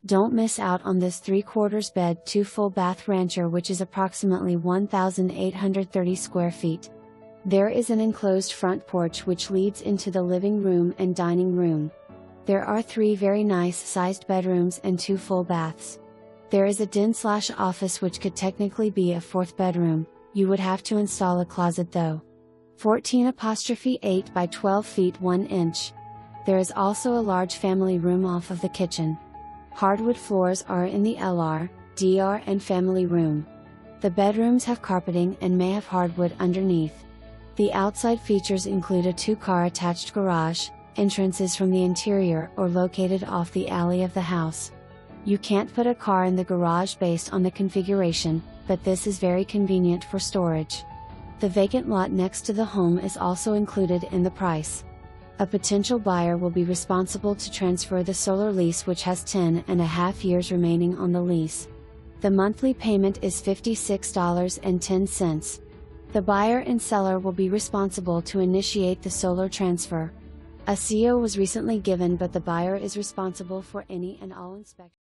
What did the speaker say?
Don't miss out on this 3/4 bed 2 full bath rancher, which is approximately 1,830 square feet. There is an enclosed front porch which leads into the living room and dining room. There are 3 very nice sized bedrooms and 2 full baths. There is a den/office which could technically be a 4th bedroom, you would have to install a closet though. 14/8 by 12 feet 1 inch. There is also a large family room off of the kitchen. Hardwood floors are in the LR, DR and family room. The bedrooms have carpeting and may have hardwood underneath. The outside features include a 2-car attached garage, entrances from the interior or located off the alley of the house. You can't put a car in the garage based on the configuration, but this is very convenient for storage. The vacant lot next to the home is also included in the price. A potential buyer will be responsible to transfer the solar lease, which has 10.5 years remaining on the lease. The monthly payment is $56.10. The buyer and seller will be responsible to initiate the solar transfer. A CO was recently given, but the buyer is responsible for any and all inspections.